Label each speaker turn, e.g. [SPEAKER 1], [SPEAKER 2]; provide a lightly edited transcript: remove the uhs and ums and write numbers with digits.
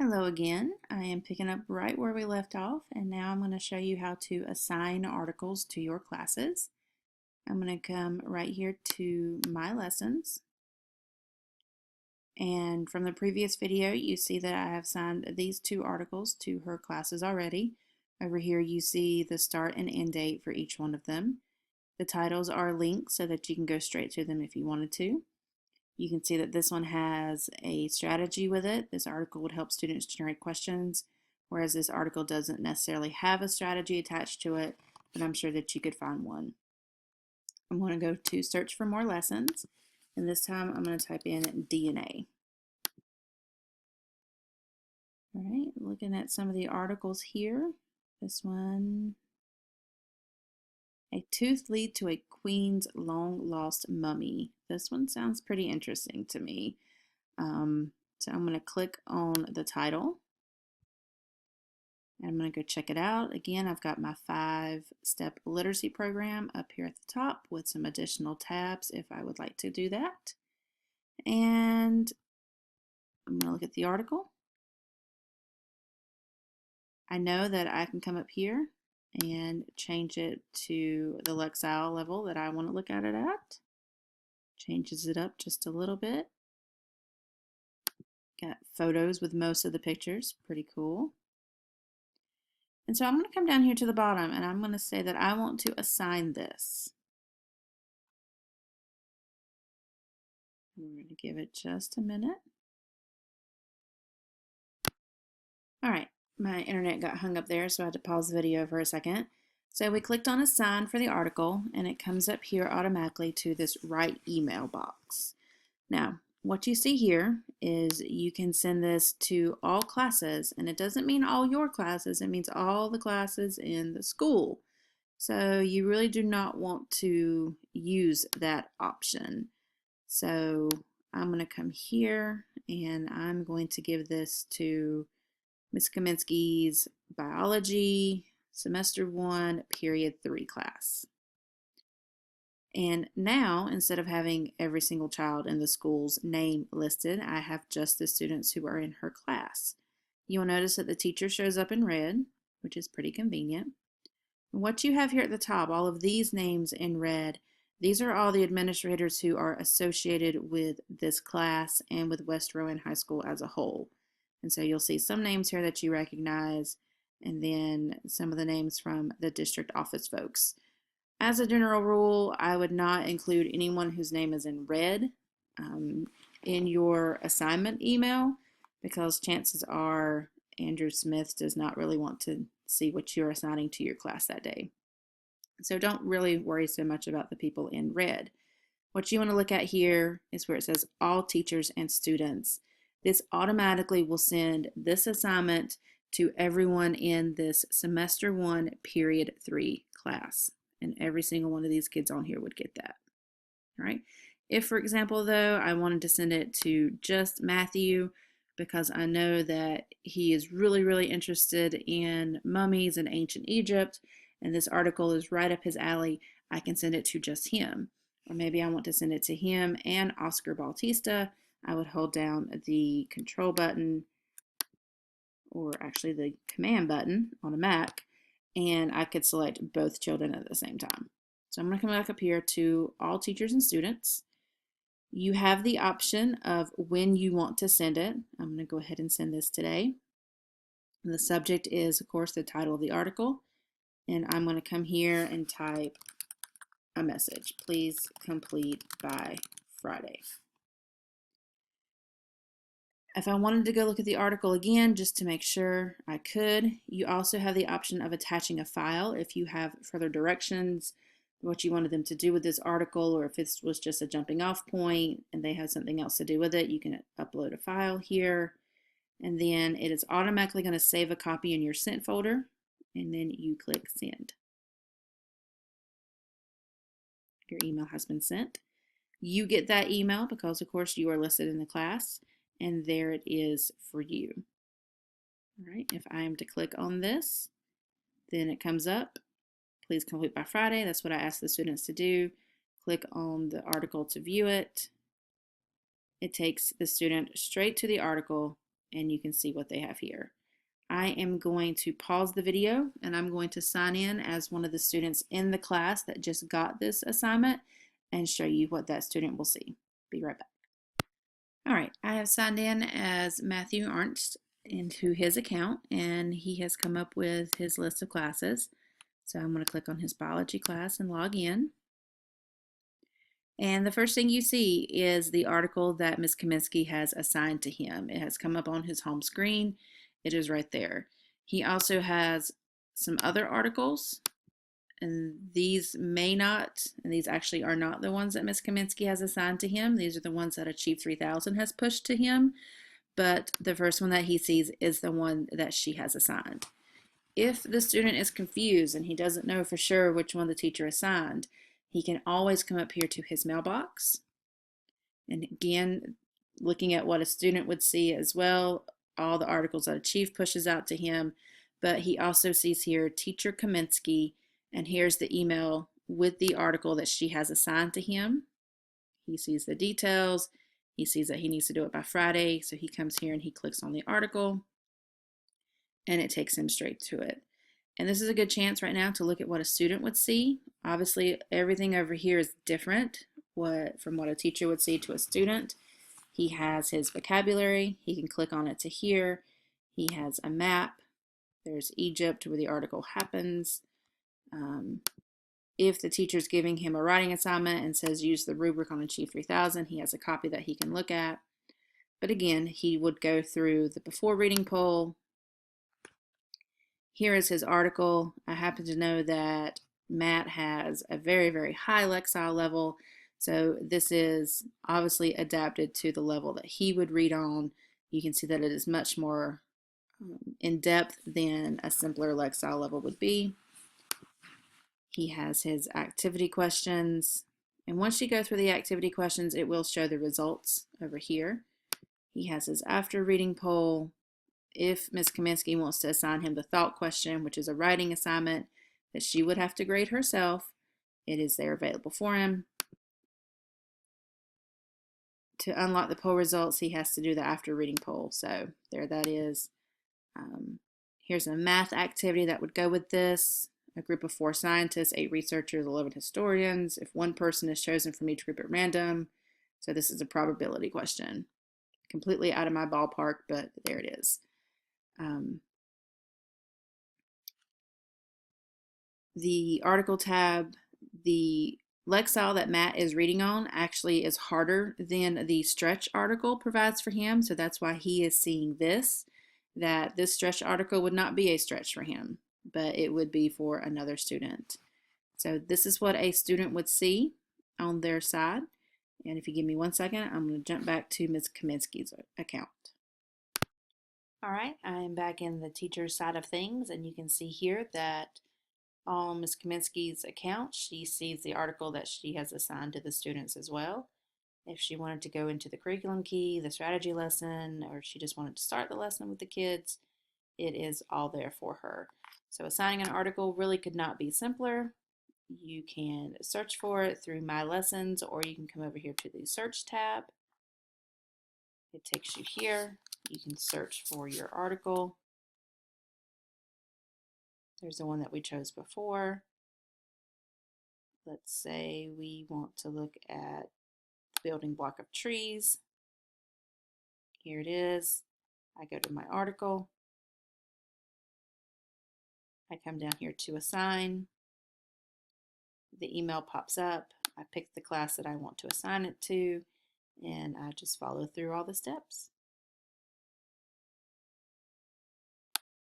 [SPEAKER 1] Hello again. I am picking up right where we left off, and now I'm going to show you how to assign articles to your classes. I'm going to come right here to My Lessons, and from the previous video you see that I have assigned these two articles to her classes already. Over here you see the start and end date for each one of them. The titles are linked so that you can go straight to them if you wanted to. You can see that this one has a strategy with it. This article would help students generate questions, whereas this article doesn't necessarily have a strategy attached to it, but I'm sure that you could find one. I'm going to go to search for more lessons, and this time I'm going to type in DNA. All right, looking at some of the articles here. This one, a tooth lead to a queen's long-lost mummy. This one sounds pretty interesting to me. So I'm going to click on the title. And I'm going to go check it out. Again, I've got my 5-step literacy program up here at the top with some additional tabs if I would like to do that. And I'm going to look at the article. I know that I can come up here and change it to the Lexile level that I want to look at it at. Changes it up just a little bit. Got photos with most of the pictures, pretty cool. And so I'm going to come down here to the bottom and I'm going to say that I want to assign this. We're going to give it just a minute. All right, my internet got hung up there, so I had to pause the video for a second. So we clicked on assign for the article and it comes up here automatically to this write email box. Now, what you see here is you can send this to all classes, and it doesn't mean all your classes, it means all the classes in the school. So you really do not want to use that option. So I'm going to come here and I'm going to give this to Ms. Kaminsky's biology semester 1 period 3 class. And now, instead of having every single child in the school's name listed, I have just the students who are in her class. You'll notice that the teacher shows up in red, which is pretty convenient. And what you have here at the top, all of these names in red, these are all the administrators who are associated with this class and with West Rowan High School as a whole. And so you'll see some names here that you recognize, and then some of the names from the district office folks. As a general rule, I would not include anyone whose name is in red in your assignment email, because chances are Andrew Smith does not really want to see what you're assigning to your class that day. So don't really worry so much about the people in red. What you want to look at here is where it says all teachers and students. This automatically will send this assignment to everyone in this semester 1 period 3 class. And every single one of these kids on here would get that. All right. If, for example, though, I wanted to send it to just Matthew because I know that he is really, really interested in mummies in ancient Egypt, and this article is right up his alley, I can send it to just him. Or maybe I want to send it to him and Oscar Bautista. I would hold down the control button, or actually the command button on a Mac, and I could select both children at the same time. So I'm going to come back up here to all teachers and students. You have the option of when you want to send it. I'm going to go ahead and send this today. And the subject is, of course, the title of the article. And I'm going to come here and type a message. Please complete by Friday. If I wanted to go look at the article again just to make sure, I could. You also have the option of attaching a file if you have further directions, what you wanted them to do with this article, or if this was just a jumping off point and they had something else to do with it, you can upload a file here. And then it is automatically going to save a copy in your sent folder, and then you click send. Your email has been sent. You get that email because, of course, you are listed in the class, and there it is for you. All right, if I am to click on this, then it comes up, please complete by Friday. That's what I ask the students to do. Click on the article to view it. It takes the student straight to the article, and you can see what they have here. I am going to pause the video and I'm going to sign in as one of the students in the class that just got this assignment and show you what that student will see. Be right back. All right, I have signed in as Matthew Arndt into his account, and he has come up with his list of classes. So I'm going to click on his biology class and log in. And the first thing you see is the article that Ms. Kaminsky has assigned to him. It has come up on his home screen. It is right there. He also has some other articles, and these may not, and these actually are not the ones that Ms. Kaminsky has assigned to him. These are the ones that Achieve 3000 has pushed to him, but the first one that he sees is the one that she has assigned. If the student is confused and he doesn't know for sure which one the teacher assigned, he can always come up here to his mailbox. And again, looking at what a student would see as well, all the articles that Achieve pushes out to him, but he also sees here Teacher Kaminsky, and here's the email with the article that she has assigned to him. He sees the details. He sees that he needs to do it by Friday, so he comes here and he clicks on the article, and it takes him straight to it. And this is a good chance right now to look at what a student would see. Obviously, everything over here is different from what a teacher would see to a student. He has his vocabulary. He can click on it to here. He has a map. There's Egypt where the article happens. If the teacher's giving him a writing assignment and says use the rubric on Achieve 3000, he has a copy that he can look at. But again, he would go through the before reading poll. Here is his article. I happen to know that Matt has a very, very high Lexile level, so this is obviously adapted to the level that he would read on. You can see that it is much more in depth than a simpler Lexile level would be. He has his activity questions, and once you go through the activity questions, it will show the results over here. He has his after reading poll. If Ms. Kaminsky wants to assign him the thought question, which is a writing assignment that she would have to grade herself, it is there available for him. To unlock the poll results, he has to do the after reading poll. So there that is. Here's a math activity that would go with this. A group of 4 scientists, 8 researchers, 11 historians. If one person is chosen from each group at random. So this is a probability question. Completely out of my ballpark, but there it is. The article tab, the Lexile that Matt is reading on actually is harder than the stretch article provides for him, so that's why he is seeing this, that this stretch article would not be a stretch for him, but it would be for another student. So this is what a student would see on their side. And if you give me 1 second, I'm going to jump back to Ms. Kaminsky's account. All right, I am back in the teacher side of things, and you can see here that on Ms. Kaminsky's account, she sees the article that she has assigned to the students as well. If she wanted to go into the curriculum key, the strategy lesson, or she just wanted to start the lesson with the kids, it is all there for her. So assigning an article really could not be simpler. You can search for it through My Lessons, or you can come over here to the Search tab. It takes you here. You can search for your article. There's the one that we chose before. Let's say we want to look at the building block of trees. Here it is. I go to my article. I come down here to assign. The email pops up. I pick the class that I want to assign it to, and I just follow through all the steps.